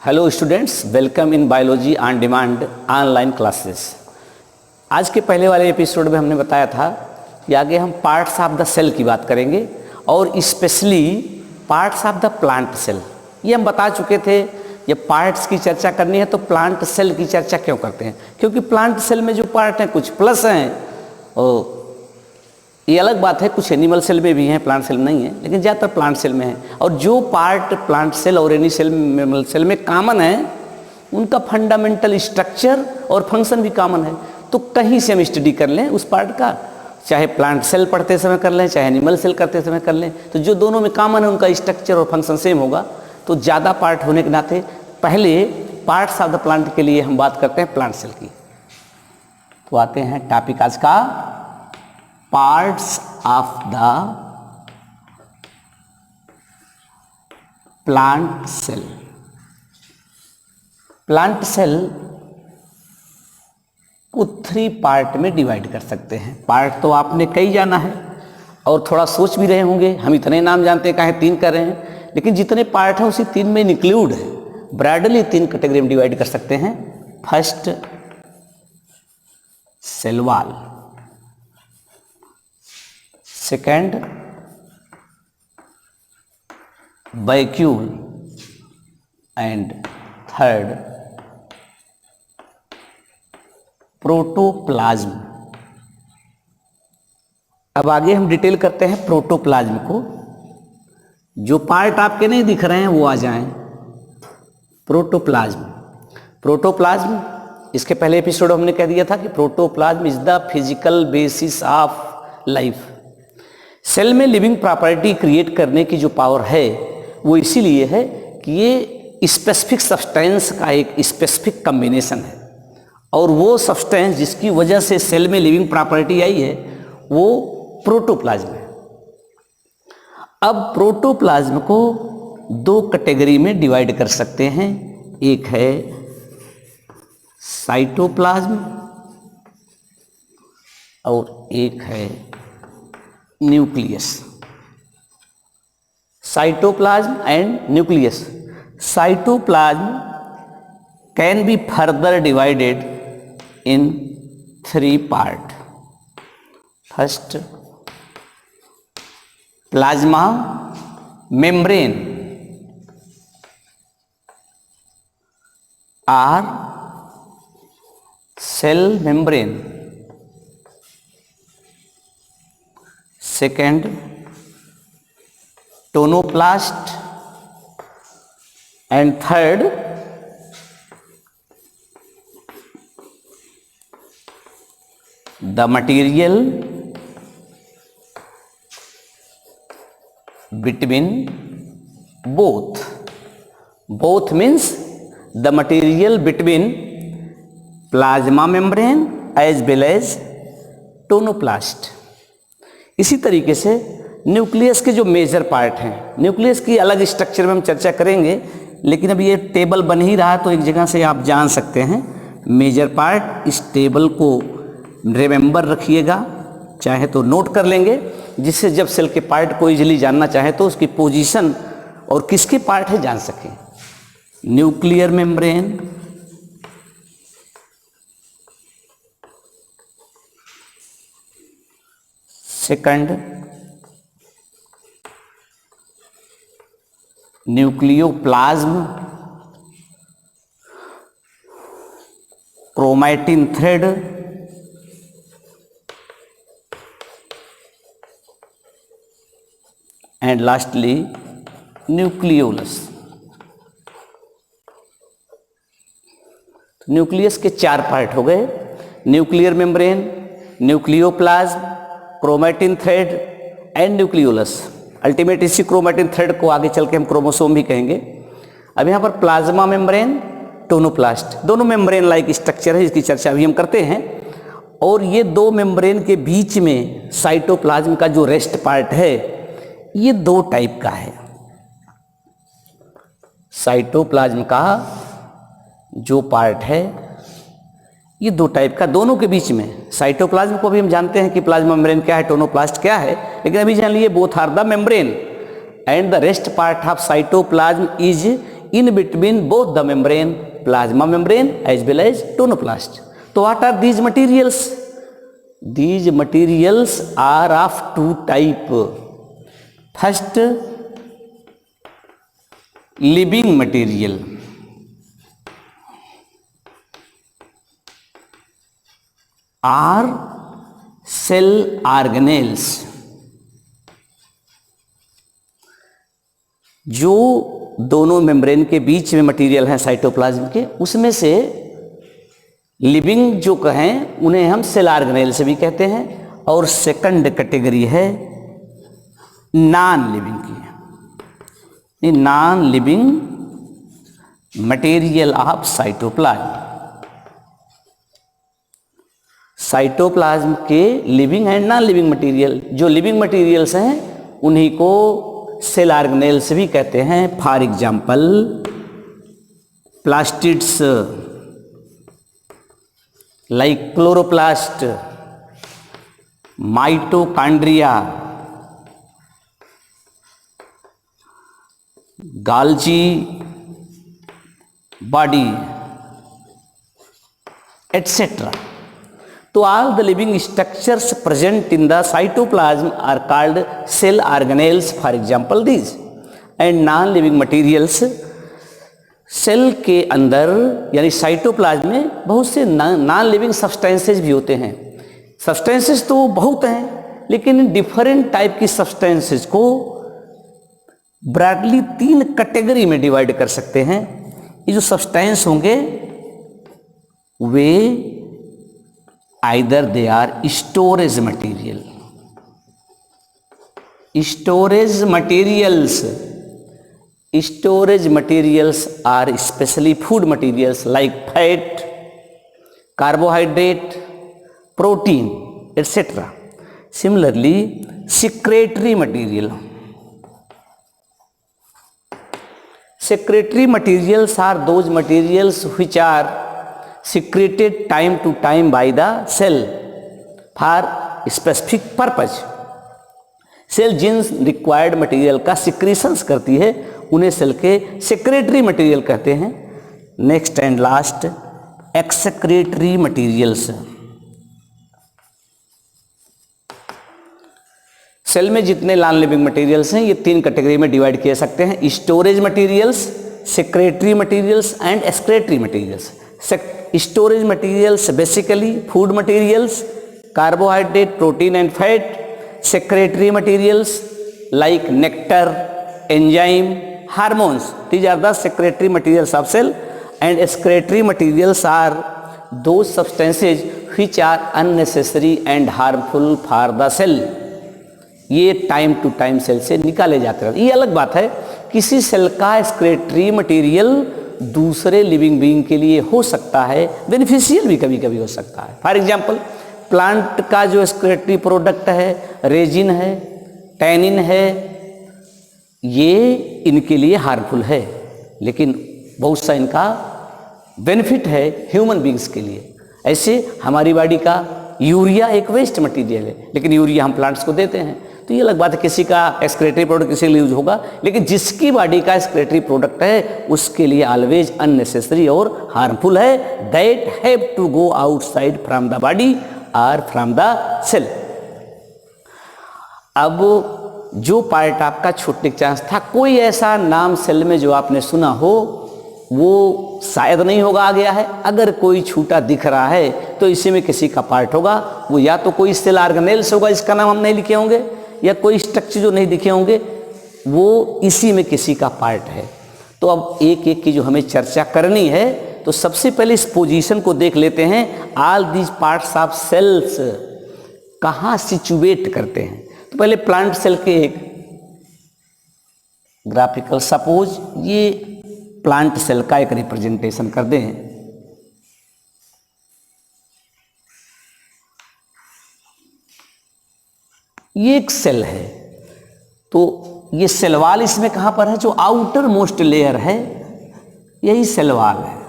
Hello students, welcome in biology on demand online classes. आज के पहले वाले एपिसोड में हमने बताया था कि आगे हम पार्ट्स ऑफ द सेल की बात करेंगे और specially parts of the plant cell. ये हम बता चुके थे, ये पार्ट्स की चर्चा करनी है तो प्लांट सेल की चर्चा क्यों करते हैं, क्योंकि प्लांट सेल में जो पार्ट हैं कुछ प्लस हैं और ये अलग बात है, कुछ एनिमल सेल में भी हैं, प्लांट सेल में नहीं है, लेकिन ज़्यादातर प्लांट सेल में है। और जो पार्ट प्लांट सेल और एनिमल सेल में कॉमन है उनका फंडामेंटल स्ट्रक्चर और फंक्शन भी कॉमन है। तो कहीं से हम स्टडी कर लें उस पार्ट का, चाहे प्लांट सेल पढ़ते समय कर लें, चाहे एनिमल सेल करते समय कर लें, तो जो दोनों में कॉमन है उनका स्ट्रक्चर और फंक्शन सेम होगा। तो ज़्यादा पार्ट होने के नाते पहले पार्ट्स ऑफ द प्लांट के लिए हम बात करते हैं प्लांट सेल की। तो आते हैं टॉपिक आज का, parts of the plant cell. Plant cell को 3 पार्ट में डिवाइड कर सकते हैं। पार्ट तो आपने कई जाना है और थोड़ा सोच भी रहे होंगे, हम इतने नाम जानते हैं, काहे 3 कर रहे हैं, लेकिन जितने पार्ट हैं उसी 3 में इंक्लूड है। ब्रॉडली 3 कैटेगरी में डिवाइड कर सकते हैं। First, cell wall. Second, vacuole and third, protoplasm. अब आगे हम डिटेल करते हैं प्रोटोप्लाज्म को। जो पार्ट आपके नहीं दिख रहे हैं वो आ जाएं। प्रोटोप्लाज्म, प्रोटोप्लाज्म इसके पहले एपिसोड हमने कह दिया था कि protoplasm is the physical basis of life. Cell में लिविंग प्रॉपर्टी क्रिएट करने की जो पावर है वो इसीलिए है कि ये स्पेसिफिक सब्सटेंस का एक स्पेसिफिक कॉम्बिनेशन है, और वो सब्सटेंस जिसकी वजह से सेल में लिविंग प्रॉपर्टी आई है वो प्रोटोप्लाज्म है। अब प्रोटोप्लाज्म को 2 कैटेगरी में डिवाइड कर सकते हैं। एक है साइटोप्लाज्म और एक है nucleus. Cytoplasm and nucleus. Cytoplasm can be further divided in 3 part. First, plasma membrane or cell membrane. Second, tonoplast, and third, the material between both. Both means the material between plasma membrane as well as tonoplast. इसी तरीके से nucleus के जो major part हैं, nucleus की अलग structure में हम चर्चा करेंगे, लेकिन अब ये टेबल बन ही रहा तो एक जगह से आप जान सकते हैं मेजर पार्ट। इस टेबल को रिमेंबर रखिएगा, चाहे तो नोट कर लेंगे, जिससे जब सेल के पार्ट को इजीली जानना चाहे तो उसकी पोजीशन और किसके पार्ट है जान सकें। Nuclear membrane, second nucleoplasm, chromatin thread, and lastly nucleolus. Nucleus के 4 पार्ट हो गए, nuclear membrane, nucleoplasm, chromatin thread and nucleolus. Ultimate इसी क्रोमैटिन थ्रेड को आगे चल के हम क्रोमोसोम भी कहेंगे। अब यहाँ पर प्लाज्मा मेम्ब्रेन, टोनोप्लास्ट, दोनों मेम्ब्रेन लाइक स्ट्रक्चर है, इसकी चर्चा भी हम करते हैं। और ये 2 मेम्ब्रेन के बीच में साइटोप्लाज्म का जो रेस्ट पार्ट है ये 2 टाइप का है। साइटोप्लाज्म का जो पार्ट है ये 2 टाइप का, दोनों के बीच में। साइटोप्लाज्म को भी हम जानते हैं कि प्लाज्मा मेम्ब्रेन क्या है, टोनोप्लास्ट क्या है, लेकिन अभी जान लिए both are the membrane and the rest part of cytoplasm is in between both the membrane, plasma membrane as well as tonoplast. तो what are these materials? These materials are of two type. First, living material are cell organelles, जो दोनों membrane के बीच में material हैं cytoplasm के, उसमें से living जो कहें उन्हें हम सेल ऑर्गेनेल से भी कहते हैं, और सेकंड कैटेगरी है नॉन लिविंग की, non living material of cytoplasm. Cytoplasm के living and non living material, जो लिविंग मटेरियल्स हैं उन्हीं को सेल ऑर्गेनेल से भी कहते हैं। For example plastids like chloroplast, mitochondria, Golgi body, etc. So all the living structures present in the cytoplasm are called cell organelles, for example these, and non-living materials cell के अंदर यानी cytoplasm में बहुत से नॉन लिविंग सब्सटेंसेस भी होते हैं। Substances तो बहुत हैं, लेकिन डिफरेंट टाइप की सब्सटेंसेस को ब्रॉडली 3 कैटेगरी में डिवाइड कर सकते हैं। ये जो सब्सटेंस होंगे वे either they are storage material, storage materials, storage materials are especially food materials like fat, carbohydrate, protein, etc. Similarly, secretory material, secretory materials are those materials which are secreted time to time by the cell for specific purpose. Cell जिन required material का secretions करती है उन्हें cell के secretory material कहते हैं। Next and last excretory materials. Cell में जितने नॉन लिविंग मटेरियल्स हैं ये 3 कैटेगरी में डिवाइड किए सकते हैं: storage materials, secretary materials and excretory materials. Storage materials basically food materials, carbohydrate, protein and fat. secretory materials like nectar, enzyme, hormones, these are the secretory materials of cell, and excretory materials are those substances which are unnecessary and harmful for the cell. ये time to time cell से निकाले जाते हैं। ये अलग बात है, किसी सेल का एक्सक्रेटरी मटेरियल दूसरे लिविंग बीइंग के लिए हो सकता है, बेनिफिशियल भी कभी कभी हो सकता है। फॉर एग्जाम्पल प्लांट का जो एक्सक्रेटरी प्रोडक्ट है, रेजिन है, टैनिन है, ये इनके लिए हार्मफुल है, लेकिन बहुत सा इनका बेनिफिट है ह्यूमन बींग्स के लिए। ऐसे हमारी बॉडी का यूरिया एक वेस्ट मटेरियल है, लेकिन यूरिया हम प्लांट्स को देते हैं, तो ये अलग बात है किसी का एक्सक्रेटरी प्रोडक्ट किसी के लिए यूज होगा, लेकिन जिसकी बॉडी का एक्सक्रेटरी प्रोडक्ट है उसके लिए ऑलवेज अननेसेसरी और हार्मफुल है। That have to go outside from the body और फ्रॉम द सेल। अब जो पार्ट आपका छूटने का चांस था, कोई ऐसा नाम सेल में जो आपने सुना हो वो शायद नहीं होगा आ गया है। अगर कोई छूटा दिख रहा है तो इसी में किसी का पार्ट होगा, वो या तो कोई सेल ऑर्गेनेल्स होगा जिसका नाम हम नहीं लिखे होंगे, या कोई स्ट्रक्चर जो नहीं दिखे होंगे वो इसी में किसी का पार्ट है। तो अब एक एक की जो हमें चर्चा करनी है, तो सबसे पहले इस पोजीशन को देख लेते हैं। All these parts of cells कहाँ सिचुएट करते हैं। तो पहले प्लांट सेल के एक ग्राफिकल, सपोज ये प्लांट सेल का एक रिप्रेजेंटेशन कर दें। ये एक सेल है, तो ये सेल वॉल इसमें कहां पर है, जो आउटर मोस्ट लेयर है यही सेल वॉल है।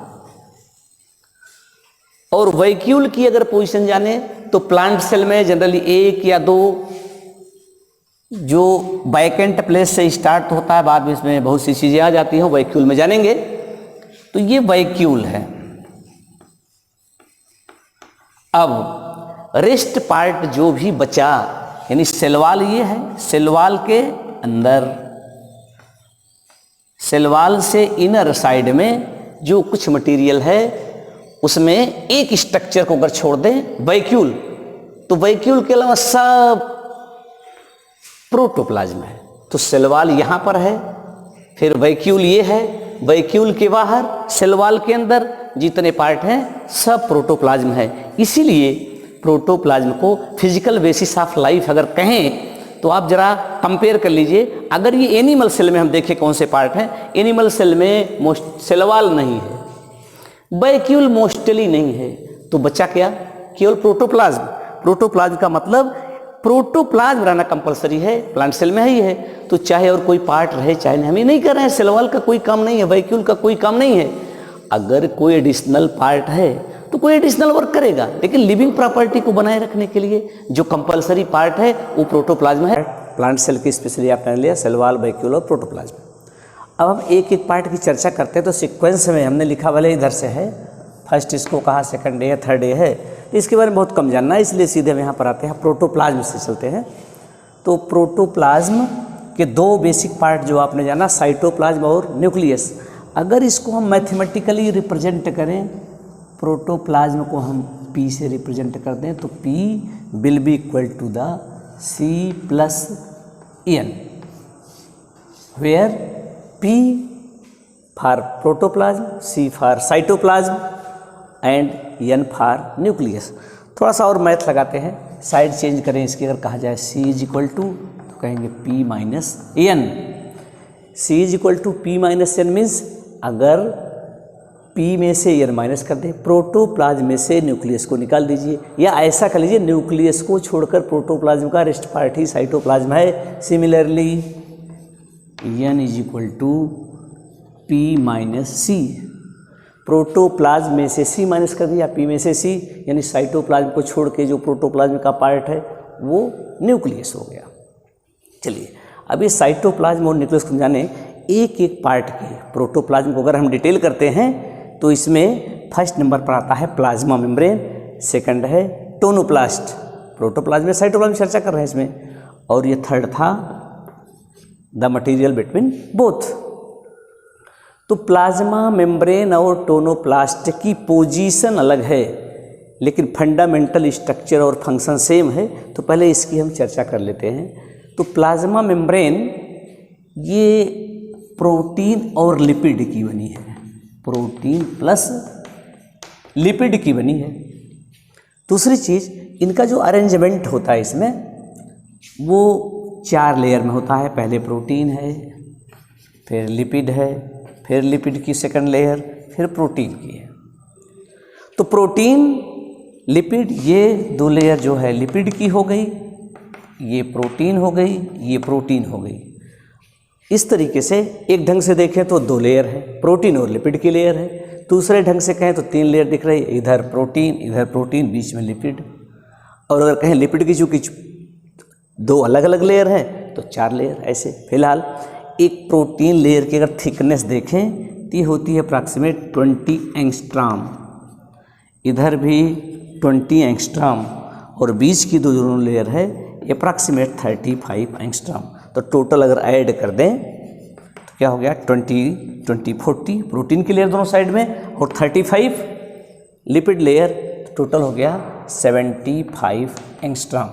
और वैक्यूल की अगर पोजीशन जाने तो प्लांट सेल में जनरली 1 या 2 जो वैकेंट प्लेस से स्टार्ट होता है, बाद में इसमें बहुत सी चीज़ें आ जाती हैं, वैक्यूल में जानेंगे। तो ये वैक्यूल है। अब रेस्ट पार्ट जो भी बचा, यानी सेल वॉल ये है, सेल वॉल के अंदर, सेल वॉल से इनर साइड में जो कुछ मटेरियल है उसमें एक स्ट्रक्चर को अगर छोड़ दें वैक्यूल, तो वैक्यूल के अलावा सब प्रोटोप्लाज्म है। तो सेल वॉल यहाँ पर है, फिर वैक्यूल ये है, वैक्यूल के बाहर सेल वॉल के अंदर जितने पार्ट हैं सब प्रोटोप्लाज्म है। इसीलिए प्रोटोप्लाज्म को फिजिकल बेसिस ऑफ लाइफ अगर कहें तो आप जरा कंपेयर कर लीजिए। अगर ये एनिमल सेल में हम देखें कौन से पार्ट हैं, एनिमल सेल में सेल वॉल नहीं है, वैक्यूल मोस्टली नहीं है, तो बचा क्या? केवल प्रोटोप्लाज्म। प्रोटोप्लाज्म का मतलब प्रोटोप्लाज्म रहना कंपलसरी है, प्लांट सेल में ही है। तो चाहे और कोई पार्ट रहे चाहे नहीं, हम ये नहीं कर रहे हैं, सेल वॉल का कोई काम नहीं है, वैक्यूल का कोई काम नहीं है। अगर कोई एडिशनल पार्ट है तो कोई एडिशनल वर्क करेगा, लेकिन लिविंग प्रॉपर्टी को बनाए रखने के लिए जो कंपलसरी पार्ट है वो प्रोटोप्लाज्म है। प्लांट सेल की स्पेशली आपने लिया सेल वॉल, वैक्यूल और प्रोटोप्लाज्म। अब हम एक एक पार्ट की चर्चा करते हैं। तो सीक्वेंस में हमने लिखा वाले इधर से है, फर्स्ट इसको कहा, सेकंड ए है, थर्ड ए है, इसके बारे में बहुत कम जानना है, इसलिए सीधे हम यहाँ पर आते हैं, प्रोटोप्लाज्म से चलते हैं। तो प्रोटोप्लाज्म के दो बेसिक पार्ट जो आपने जाना, साइटोप्लाज्म और न्यूक्लियस। अगर इसको हम मैथमेटिकली रिप्रेजेंट करें, प्रोटोप्लाज्म को हम P से रिप्रेजेंट कर दें, तो P will be equal to the C plus N, where P for protoplasm, C for cytoplasm and N for nucleus. थोड़ा सा और मैथ लगाते हैं, साइड चेंज करें इसकी, अगर कहा जाए C इज इक्वल टू, तो कहेंगे P minus N। C is equal to P minus N means अगर P में से N माइनस कर दें, प्रोटोप्लाज्म में से न्यूक्लियस को निकाल दीजिए, या ऐसा कर लीजिए न्यूक्लियस को छोड़कर प्रोटोप्लाज्म का रेस्ट पार्ट ही साइटोप्लाज्म है। Similarly N is equal to P minus C, protoplasm में से C माइनस कर दिया, P में से C, यानी साइटोप्लाज्म को छोड़ के जो प्रोटोप्लाज्म का पार्ट है वो न्यूक्लियस हो गया। चलिए अब ये साइटोप्लाज्म और न्यूक्लियस को जाने, एक एक पार्ट के प्रोटोप्लाज्म को अगर हम डिटेल करते हैं तो इसमें फर्स्ट नंबर पर आता है प्लाज्मा मेम्ब्रेन, सेकंड है टोनोप्लास्ट, प्रोटोप्लाज्म में साइटोप्लाज्म चर्चा कर रहे हैं इसमें, और ये थर्ड था द मटेरियल बिटवीन बोथ। तो प्लाज्मा मेम्ब्रेन और टोनोप्लास्ट की पोजीशन अलग है, लेकिन फंडामेंटल स्ट्रक्चर और फंक्शन सेम है। तो पहले इसकी हम चर्चा कर लेते हैं। तो प्लाज्मा मेम्ब्रेन ये प्रोटीन और लिपिड की बनी है, प्रोटीन प्लस लिपिड की बनी है। दूसरी चीज़, इनका जो अरेंजमेंट होता है इसमें वो 4 लेयर में होता है। पहले प्रोटीन है, फिर लिपिड है, फिर लिपिड की सेकंड लेयर, फिर प्रोटीन की है। तो प्रोटीन लिपिड ये 2 लेयर जो है लिपिड की हो गई, ये प्रोटीन हो गई, ये प्रोटीन हो गई। इस तरीके से एक ढंग से देखें तो 2 लेयर है, प्रोटीन और लिपिड की लेयर है। दूसरे ढंग से कहें तो 3 लेयर दिख रही है, इधर प्रोटीन, बीच में लिपिड। और अगर कहें लिपिड की चूँकि 2 अलग अलग लेयर हैं तो 4 लेयर। ऐसे फिलहाल एक प्रोटीन लेयर की अगर थिकनेस देखें तो ये होती है अप्रॉक्सीमेट 20 एंगस्ट्रॉम, इधर भी 20 एंगस्ट्रॉम, और बीच की 2 दोनों लेयर है अप्रॉक्सीमेट 35 एंगस्ट्रॉम। तो टोटल अगर ऐड कर दें तो क्या हो गया 20 प्रोटीन की लेयर दोनों साइड में, और 35 लिपिड लेयर, टोटल हो गया 75 एंगस्ट्रॉम।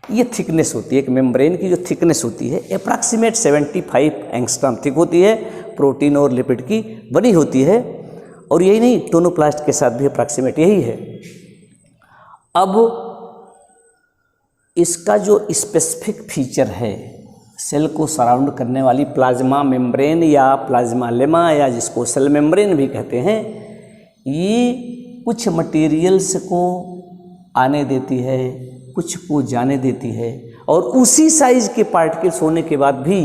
ये थिकनेस होती है, एक मेम्ब्रेन की जो थिकनेस होती है अप्रॉक्सीमेट 75 एंगस्ट्रॉम थिक होती है, प्रोटीन और लिपिड की बनी होती है। और यही नहीं, टोनोप्लास्ट के साथ भी अप्रॉक्सीमेट यही है। अब इसका जो स्पेसिफिक फीचर है, सेल को सराउंड करने वाली प्लाज्मा मेम्ब्रेन या प्लाज्मा लेमा या जिसको सेल मेम्ब्रेन भी कहते हैं, ये कुछ मटेरियल्स को आने देती है, कुछ को जाने देती है, और उसी साइज के पार्टिकल्स होने के बाद भी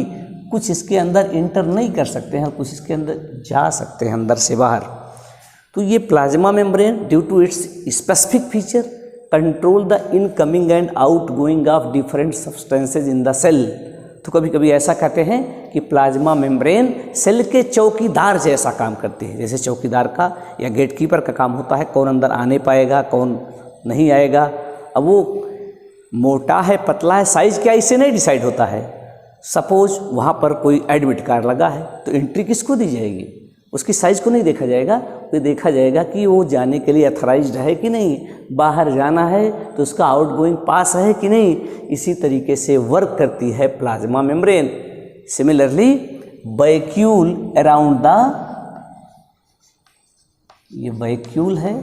कुछ इसके अंदर इंटर नहीं कर सकते हैं और कुछ इसके अंदर जा सकते हैं अंदर से बाहर। तो ये plasma membrane due to its specific feature control the incoming and outgoing of different substances in the cell. तो कभी कभी ऐसा कहते हैं कि प्लाज्मा मेम्ब्रेन सेल के चौकीदार जैसा काम करती है, जैसे चौकीदार का या गेटकीपर का काम होता है, कौन अंदर आने पाएगा कौन नहीं आएगा। अब वो मोटा है पतला है साइज क्या इससे नहीं डिसाइड होता है। सपोज वहाँ पर कोई एडमिट कार्ड लगा है तो एंट्री किसको दी जाएगी, उसकी साइज़ को नहीं देखा जाएगा, तो देखा जाएगा कि वो जाने के लिए अथराइज्ड है कि नहीं, बाहर जाना है तो उसका आउटगोइंग पास है कि नहीं। इसी तरीके से वर्क करती है plasma membrane. Similarly vacuole around the, ये वैक्यूल है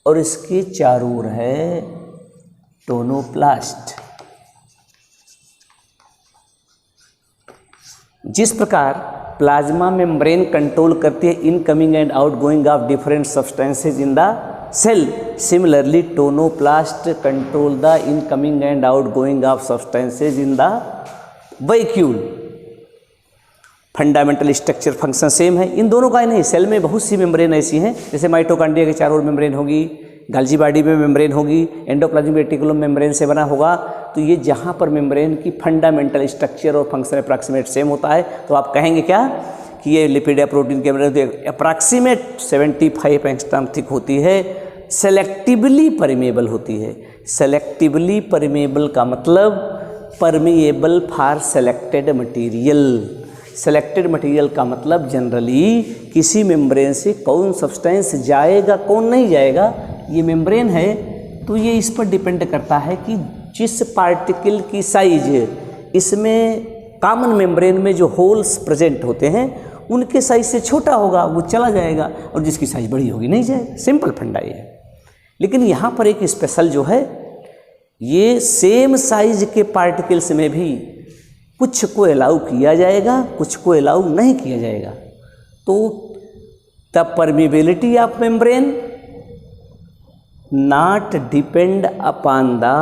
और इसके चारों ओर है टोनोप्लास्ट। जिस प्रकार प्लाज्मा मेम्ब्रेन कंट्रोल करती है incoming and outgoing of different substances in the cell, similarly tonoplast control the incoming and outgoing of substances in the vacuole. Fundamental structure function same है इन दोनों का ही नहीं, सेल में बहुत सी मेम्ब्रेन ऐसी हैं, जैसे माइटोकॉन्ड्रिया के चारों ओर मेम्ब्रेन होगी, गाल्जी बॉडी में मेम्ब्रेन होगी, एंडोप्लाज्मिक रेटिकुलम मेम्ब्रेन से बना होगा। तो ये जहाँ पर मेम्ब्रेन की फंडामेंटल स्ट्रक्चर और फंक्शन अप्रॉक्सीमेट सेम होता है तो आप कहेंगे क्या कि ये लिपिड या प्रोटीन के मेम्ब्रेन अप्रॉक्सीमेट 75 एंगस्ट्रॉम थिक होती है, सेलेक्टिवली परमेबल होती है। सेलेक्टिवली परमेबल का मतलब permeable for selected material. Selected material का मतलब जनरली किसी मेम्ब्रेन से कौन सब्सटेंस जाएगा कौन नहीं जाएगा, ये मेम्ब्रेन है तो ये इस पर डिपेंड करता है कि जिस पार्टिकल की साइज इसमें कॉमन मेम्ब्रेन में जो होल्स प्रेजेंट होते हैं उनके साइज से छोटा होगा वो चला जाएगा और जिसकी साइज बड़ी होगी नहीं जाएगा। सिंपल फंडा ये है। लेकिन यहाँ पर एक स्पेशल जो है, ये सेम साइज के पार्टिकल्स में भी कुछ को अलाउ किया जाएगा कुछ को अलाउ नहीं किया जाएगा। तो the permeability of membrane not depend upon the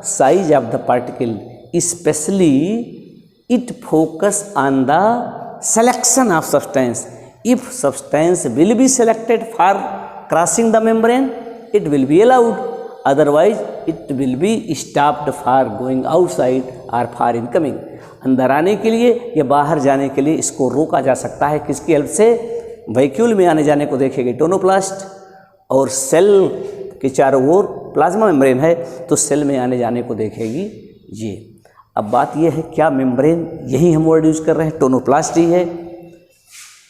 size of the particle, especially it focus on the selection of substance. If substance will be selected for crossing the membrane, it will be allowed, otherwise it will be stopped for going outside or for incoming. अंदर आने के लिए या बाहर जाने के लिए इसको रोका जा सकता है, किसकी हेल्प से, वैक्यूल में आने जाने को देखेगी टोनोप्लास्ट, और सेल के चारों ओर प्लाज्मा मेम्ब्रेन है तो सेल में आने जाने को देखेगी ये। अब बात ये है क्या मेम्ब्रेन यही हम वर्ड यूज़ कर रहे हैं, टोनोप्लास्ट ही है,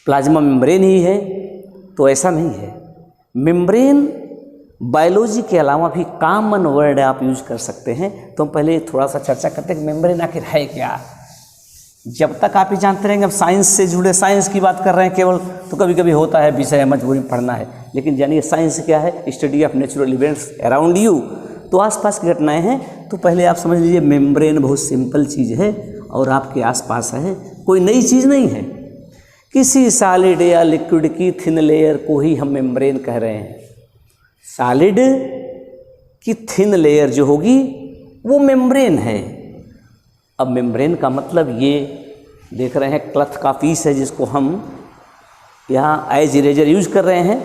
प्लाज्मा मेम्ब्रेन ही है? तो ऐसा नहीं है। मेम्ब्रेन बायोलॉजी के अलावा भी कॉमन वर्ड आप यूज कर सकते हैं। तो हम पहले थोड़ा सा चर्चा करते हैं कि मेम्ब्रेन आखिर है क्या। जब तक आप ही जानते रहेंगे, अब साइंस से जुड़े साइंस की बात कर रहे हैं केवल, तो कभी कभी होता है विषय मजबूरी में पढ़ना है, लेकिन जानिए साइंस क्या है, study of natural events around you, तो आसपास की घटनाएं हैं। तो पहले आप समझ लीजिए मेम्ब्रेन बहुत सिंपल चीज़ है और आपके आसपास है, कोई नई चीज़ नहीं है। किसी सॉलिड या लिक्विड की थिन लेयर को ही हम मेम्ब्रेन कह रहे हैं। सॉलिड की थिन लेयर जो होगी वो मेम्ब्रेन है। अब मेम्ब्रेन का मतलब ये देख रहे हैं क्लथ का पीस है जिसको हम यहाँ एज इरेजर यूज कर रहे हैं,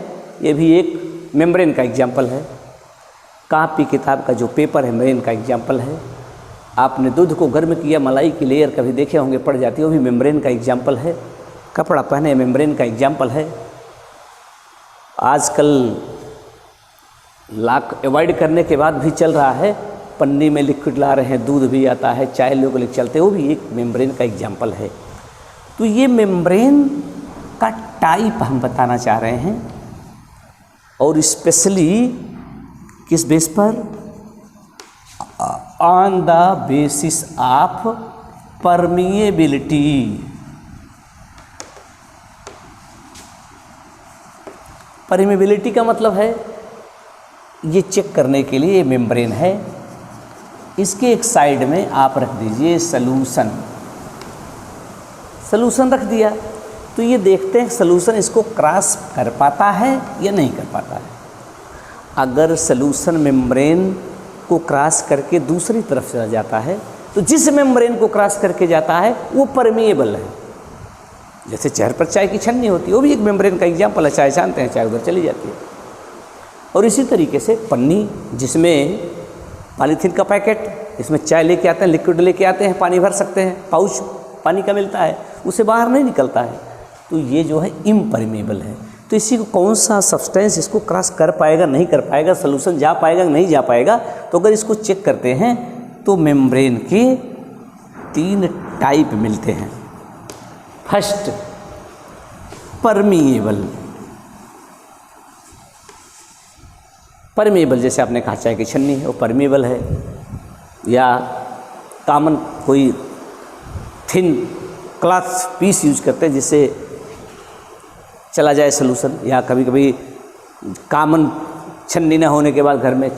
ये भी एक मेम्ब्रेन का एग्जाम्पल है। कापी किताब का जो पेपर है मेम्ब्रेन का एग्जाम्पल है। आपने दूध को गर्म किया, मलाई की लेयर कभी देखे होंगे पड़ जाती है, वो भी मेम्ब्रेन का एग्जाम्पल है। कपड़ा पहने मेम्ब्रेन का एग्जाम्पल है। आजकल लाख अवॉइड करने के बाद भी चल रहा है, पन्नी में लिक्विड ला रहे हैं, दूध भी आता है, चाय लोग लेकर चलते हैं, वो भी एक मेम्ब्रेन का एग्जाम्पल है। तो ये मेम्ब्रेन का टाइप हम बताना चाह रहे हैं, और स्पेशली किस बेस पर, on the basis of permeability. Permeability का मतलब है ये चेक करने के लिए मेम्ब्रेन है, इसके एक साइड में आप रख दीजिए सलूशन। सलूशन रख दिया तो ये देखते हैं सलूशन इसको क्रॉस कर पाता है या नहीं कर पाता है। अगर सलूशन मेम्ब्रेन को क्रॉस करके दूसरी तरफ चला जाता है तो जिस मेम्ब्रेन को क्रॉस करके जाता है वो परमिएबल है। जैसे चेहरे पर चाय की छन्नी होती है, वो भी एक मेम्ब्रेन का एग्जाम्पल है। चाय जानते हैं, चाय उधर चली जाती है। और इसी तरीके से पन्नी, जिसमें पॉलीथीन का पैकेट, इसमें चाय लेके आते हैं, लिक्विड लेके आते हैं, पानी भर सकते हैं, पाउच पानी का मिलता है, उसे बाहर नहीं निकलता है, तो ये जो है इम्परमेबल है। तो इसी को कौन सा सब्सटेंस इसको क्रॉस कर पाएगा, नहीं कर पाएगा, सॉल्यूशन जा पाएगा नहीं जा पाएगा। तो अगर इसको चेक करते हैं तो मेम्ब्रेन के 3 टाइप मिलते हैं। First, permeable. परमिएबल जैसे आपने कहा चाय की छन्नी है वो परमिएबल है, या कॉमन कोई थिन क्लॉथ पीस यूज करते हैं जिससे चला जाए सॉल्यूशन, या कभी कभी कॉमन छन्नी ना होने के बाद घर में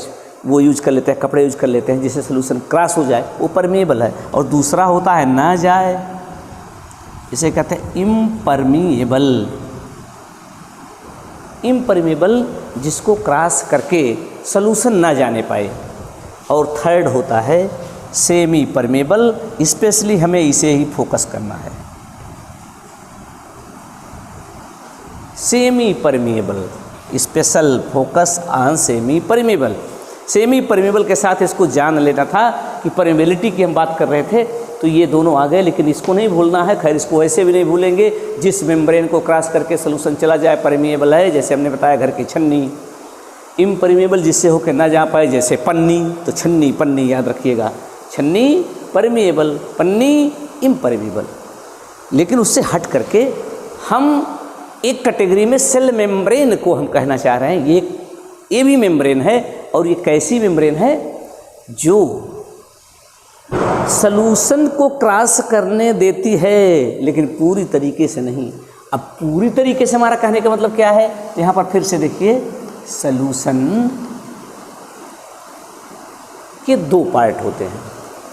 वो यूज कर लेते हैं, कपड़े यूज कर लेते हैं जिससे सॉल्यूशन क्रॉस हो जाए, वो परमिएबल है। और दूसरा होता है ना जाए, इसे कहते हैं इम्परमिएबल। इम्परमिएबल जिसको क्रॉस करके सॉल्यूशन ना जाने पाए। और थर्ड होता है सेमी परमेबल, स्पेशली हमें इसे ही फोकस करना है। Semi permeable, special focus on semi permeable. Semi permeable के साथ इसको जान लेना था कि परमेबिलिटी की हम बात कर रहे थे, तो ये दोनों आ गए, लेकिन इसको नहीं भूलना है। खैर इसको ऐसे भी नहीं भूलेंगे, जिस मेम्ब्रेन को क्रॉस करके सॉल्यूशन चला जाए परमेबल है, जैसे हमने बताया घर की छन्नी। इम्परमेबल जिससे होकर ना जा पाए, जैसे पन्नी, तो छन्नी पन्नी याद रखिएगा, छन्नी परमेबल, पन्नी इम्परमेबल। लेकिन उससे हट करके हम एक कैटेगरी में सेल मेम्ब्रेन को हम कहना चाह रहे हैं। ये भी मेम्ब्रेन है, और ये कैसी मेम्ब्रेन है जो सॉल्यूशन को क्रॉस करने देती है, लेकिन पूरी तरीके से नहीं। अब पूरी तरीके से हमारा कहने का मतलब क्या है, तो यहाँ पर फिर से देखिए, सॉल्यूशन के 2 पार्ट होते हैं।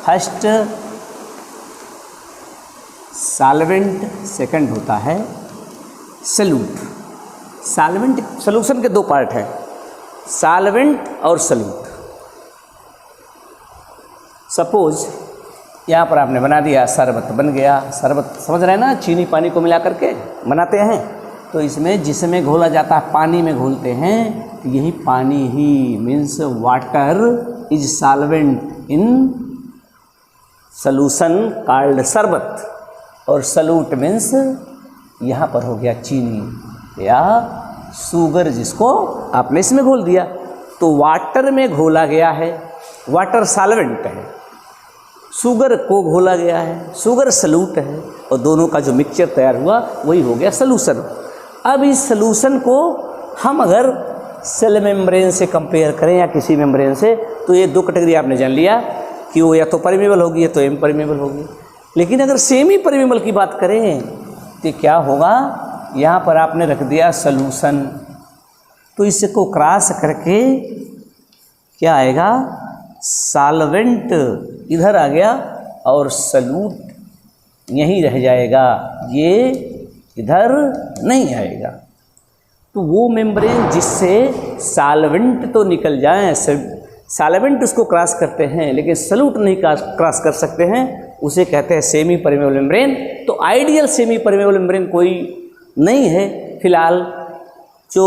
फर्स्ट सॉल्वेंट, सेकंड होता है सॉल्यूट। सॉल्वेंट, सॉल्यूशन के 2 पार्ट हैं, सॉल्वेंट और सॉल्यूट। सपोज यहाँ पर आपने बना दिया, शरबत बन गया। शरबत समझ रहे हैं ना, चीनी पानी को मिला करके बनाते हैं, तो इसमें जिसमें घोला जाता है, पानी में घोलते हैं, तो यही पानी ही means water is solvent in solution called शरबत। और सॉल्यूट मीन्स यहाँ पर हो गया चीनी या शुगर, जिसको आपने इसमें घोल दिया, तो वाटर में घोला गया है, वाटर सॉल्वेंट है, शुगर को घोला गया है, शुगर सॉल्यूट है, और दोनों का जो मिक्सचर तैयार हुआ वही हो गया सॉल्यूशन। अब इस सॉल्यूशन को हम अगर सेल मेम्ब्रेन से कंपेयर करें या किसी मेम्ब्रेन से, तो ये 2 कैटेगरी आपने जान लिया कि वो या तो परमेबल होगी या तो इम्परमेबल होगी। लेकिन अगर सेमी परमेबल की बात करें तो क्या होगा, यहाँ पर आपने रख दिया सॉल्यूशन, तो इसको क्रॉस करके क्या आएगा, सॉल्वेंट इधर आ गया और सॉल्यूट यहीं रह जाएगा, ये इधर नहीं आएगा। तो वो मेम्ब्रेन जिससे सॉल्वेंट तो निकल जाए, सॉल्वेंट उसको क्रॉस करते हैं लेकिन सॉल्यूट नहीं क्रॉस कर सकते हैं, उसे कहते हैं सेमी परमेबल मेम्ब्रेन। तो आइडियल सेमी परमेबल मेम्ब्रेन कोई नहीं है फिलहाल, जो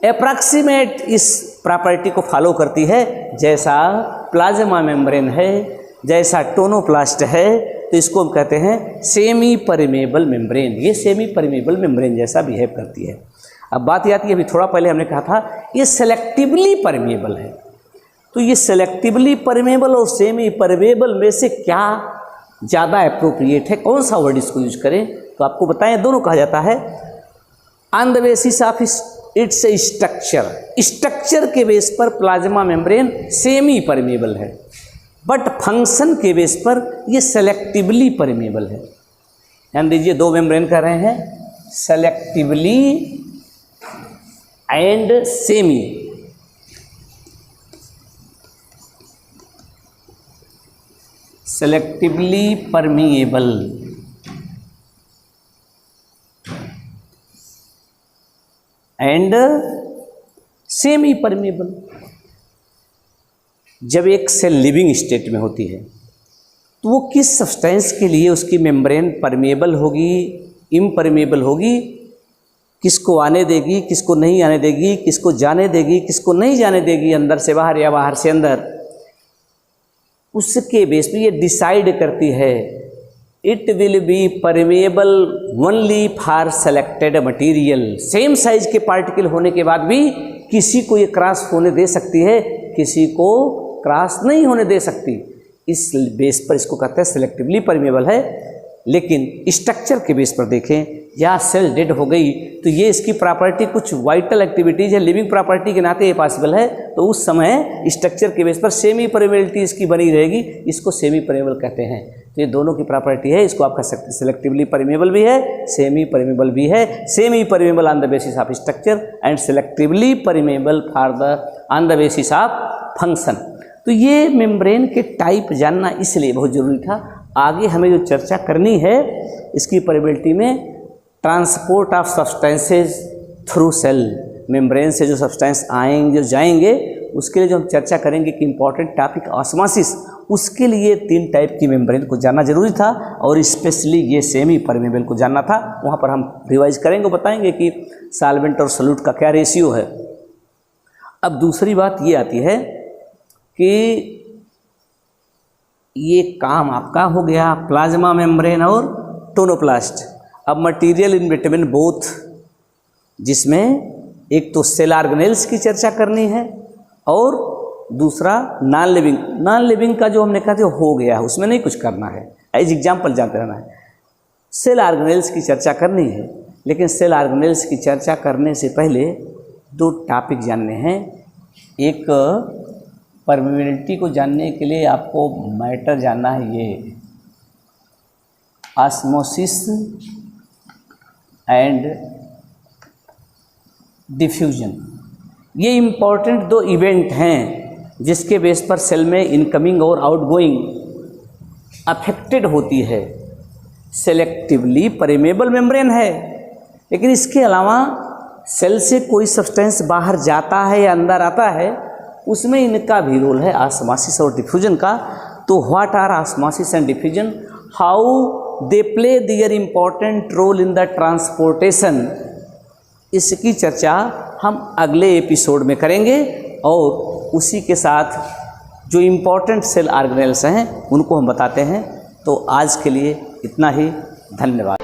अप्रॉक्सीमेट इस प्रॉपर्टी को फॉलो करती है, जैसा प्लाज्मा मेम्ब्रेन है, जैसा टोनोप्लास्ट है, तो इसको हम कहते हैं सेमी परमेबल मेम्ब्रेन। ये सेमी परमेबल मेम्ब्रेन जैसा बिहेव करती है। अब बात आती है, अभी थोड़ा पहले हमने कहा था ये सेलेक्टिवली परमेबल है, तो ये सेलेक्टिवली परमेबल और सेमी परमेबल में से क्या ज़्यादा अप्रोप्रिएट है, कौन सा वर्ड इसको यूज करें, तो आपको बताएं दोनों कहा जाता है on the basis of its structure के बेस पर प्लाज्मा मेम्ब्रेन सेमी परमेबल है, बट फंक्शन के बेस पर ये सेलेक्टिवली परमेबल है। ध्यान दीजिए, 2 मेम्ब्रेन कर रहे हैं, selectively and semi. Selectively permeable and semi permeable. जब एक सेल लिविंग स्टेट में होती है तो वो किस सब्सटेंस के लिए उसकी मेम्ब्रेन परमेबल होगी, इम्परमेबल होगी, किसको आने देगी, किसको नहीं आने देगी, किसको जाने देगी, किसको नहीं जाने देगी, अंदर से बाहर या बाहर से अंदर, उसके बेस पे ये डिसाइड करती है। It will be permeable only for selected material. Same size के पार्टिकल होने के बाद भी किसी को ये क्रॉस होने दे सकती है, किसी को क्रॉस नहीं होने दे सकती। इस बेस पर इसको कहते हैं सेलेक्टिवली परमेएबल है। लेकिन स्ट्रक्चर के बेस पर देखें, या सेल डेड हो गई तो ये इसकी प्रॉपर्टी कुछ वाइटल एक्टिविटीज है, लिविंग प्रॉपर्टी के नाते ये पॉसिबल है, तो उस समय स्ट्रक्चर के बेस पर सेमी परमेबिलिटी इसकी बनी रहेगी, इसको सेमी परमेबल कहते हैं। तो ये दोनों की प्रॉपर्टी है, इसको आप कह सकते हैं सेलेक्टिवली परमेबल भी है, सेमी परमेबल भी है। Semi permeable on the basis of structure and selectively permeable for the on the basis of function. तो ये मेम्ब्रेन के टाइप जानना इसलिए बहुत ज़रूरी था। आगे हमें जो चर्चा करनी है इसकी परमेबिलिटी में, transport of substances through cell, membrane से जो सब्सटेंस आएंगे जो जाएंगे उसके लिए जो हम चर्चा करेंगे कि इंपॉर्टेंट टॉपिक ऑस्मोसिस, उसके लिए 3 टाइप की मेम्ब्रेन को जानना जरूरी था और स्पेशली ये सेमी परमेबल को जानना था। वहाँ पर हम रिवाइज करेंगे, बताएंगे कि सॉल्वेंट और सॉल्यूट का क्या रेशियो है। अब दूसरी बात ये आती है कि ये काम आपका हो गया प्लाज्मा मेम्ब्रेन और टोनोप्लास्ट। अब मटेरियल इन बिटवीन बोथ, जिसमें एक तो सेल ऑर्गेनेल्स की चर्चा करनी है और दूसरा नॉन लिविंग। नॉन लिविंग का जो हमने कहा था हो गया है, उसमें नहीं कुछ करना है, एज एग्जाम्पल जानते रहना है। सेल ऑर्गेनेल्स की चर्चा करनी है, लेकिन सेल ऑर्गेनेल्स की चर्चा करने से पहले 2 टॉपिक जानने हैं। एक परमेबिलिटी को जानने के लिए आपको मैटर जानना है, ये ऑस्मोसिस एंड डिफ्यूजन। ये इम्पॉर्टेंट 2 इवेंट हैं जिसके बेस पर सेल में इनकमिंग और आउटगोइंग अफेक्टेड होती है। सेलेक्टिवली परमेबल मेम्ब्रेन है, लेकिन इसके अलावा सेल से कोई सब्सटेंस बाहर जाता है या अंदर आता है, उसमें इनका भी रोल है ऑस्मोसिस और डिफ्यूजन का। तो what are osmosis and diffusion, how they play their important role in the transportation, इसकी चर्चा हम अगले एपिसोड में करेंगे और उसी के साथ जो इम्पॉर्टेंट सेल ऑर्गेनेल्स हैं उनको हम बताते हैं। तो आज के लिए इतना ही, धन्यवाद।